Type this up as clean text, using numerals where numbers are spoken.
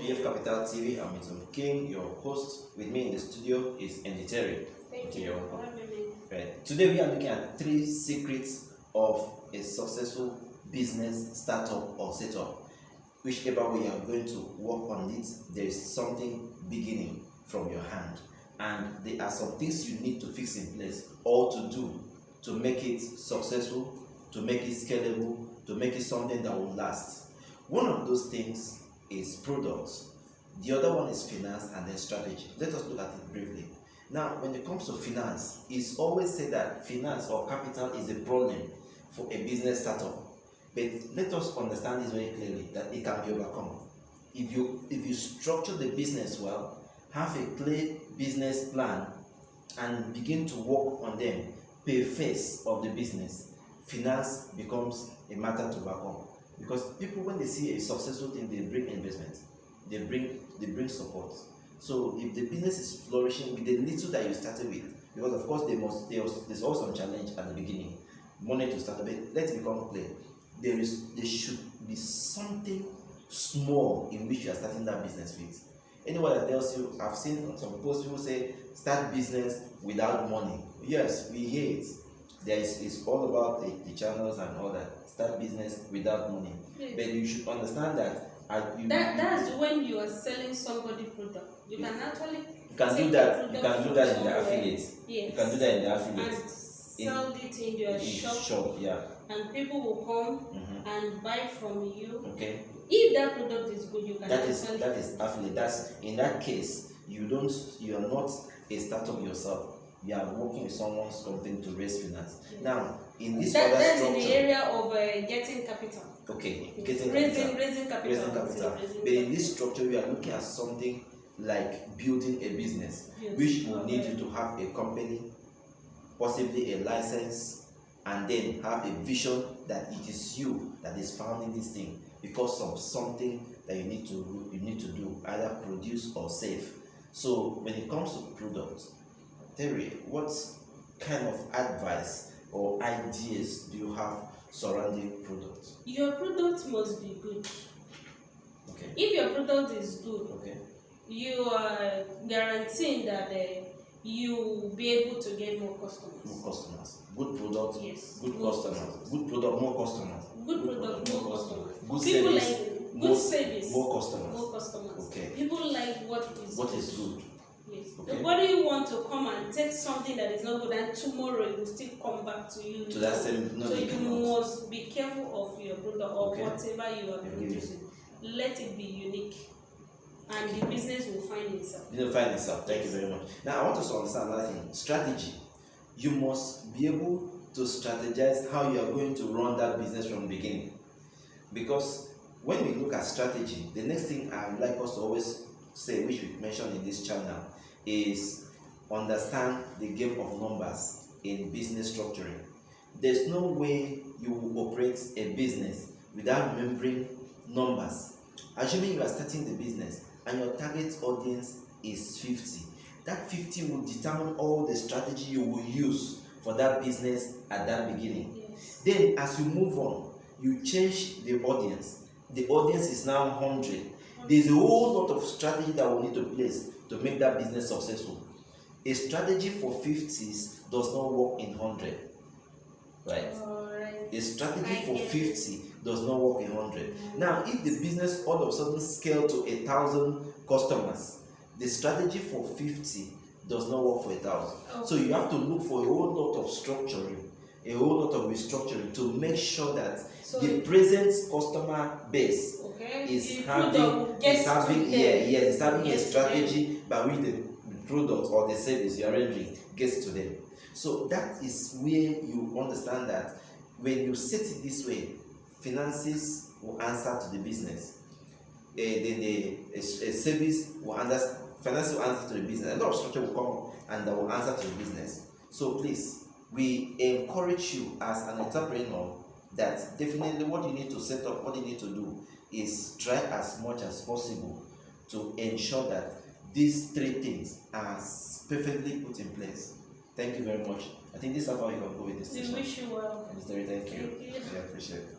BF Capital TV. I'm Mizum King, your host. With me in the studio is Andy Terry. Thank you. Right. Today we are looking at 3 secrets of a successful business startup or setup. Whichever way you are going to work on it, there is something beginning from your hand, and there are some things you need to fix in place or to do to make it successful, to make it scalable, to make it something that will last. One of those things is products. The other one is finance, and then strategy. Let us look at it briefly. Now, when it comes to finance, it's always said that finance or capital is a problem for a business startup. But let us understand this very clearly, that it can be overcome. If you structure the business well, have a clear business plan, and begin to work on them per phase of the business, finance becomes a matter to overcome. Because people, when they see a successful thing, they bring investment, they bring support. So if the business is flourishing with the little that you started with, because of course there's also some challenge at the beginning, money to start, but let's become clear. There should be something small in which you are starting that business with. Anyone that tells you, I've seen some posts, people say start business without money. Yes, we hear it. It's all about the channels and all that. Start business without money. Yes. But you should understand that that's when you are selling somebody product. You can actually you can do that in the affiliate. Yes. You can do that in the affiliate. And sell it in your shop. Yeah. And people will come and buy from you. Okay. If that product is good, you can that is affiliate. That's in that case, you are not a startup yourself. You are working with someone's company to raise finance. Yes. Now, in this that's structure, in the area of getting capital. Okay, raising capital. But in this structure, we are looking at something like building a business, yes, which will need you to have a company, possibly a license, and then have a vision that it is you that is founding this thing because of something that you need to do, either produce or save. So when it comes to products, Terry, what kind of advice or ideas do you have surrounding products? Your product must be good. Okay. If your product is good, okay, you are guaranteeing that you will be able to get more customers. More customers. Good product. Yes. Good customers. Good product. More customers. Good product. More customers. Good People service. like good service. More customers. More customers. Okay. People like what is good. Yes. Okay. Nobody want to come and take something that is not good and tomorrow it will still come back to you. To that same. So you must be careful of your product or okay, whatever you are producing. Let it be unique, and the business will find itself. It will find itself. Thank you very much. Now I want us to understand another thing. Strategy. You must be able to strategize how you are going to run that business from the beginning. Because when we look at strategy, the next thing I would like us to always say, which we mentioned in this channel, is understand the game of numbers in business structuring. There's no way you will operate a business without remembering numbers. Assuming you are starting the business and your target audience is 50, that 50 will determine all the strategy you will use for that business at that beginning. Yes. Then as you move on, you change the audience. The audience is now 100. There's a whole lot of strategy that we need to place to make that business successful. A strategy for 50s does not work in 100. Right? A strategy for 50 does not work in 100. Now, if the business all of a sudden scale to 1,000 customers, the strategy for 50 does not work for 1,000. Okay. So you have to look for a whole lot of structuring, a whole lot of restructuring to make sure that the present customer base is having a strategy by which the product or the service you are rendering gets to them. So that is where you understand that when you set it this way, finances will answer to the business. The service will answer, finance will answer to the business. A lot of structure will come and that will answer to the business. So please, we encourage you as an entrepreneur that definitely what you need to set up, what you need to do is try as much as possible to ensure that these 3 things are perfectly put in place. Thank you very much. I think this is how you can go with this session. We wish you well. Mr. Thank you. Thank you. I appreciate it.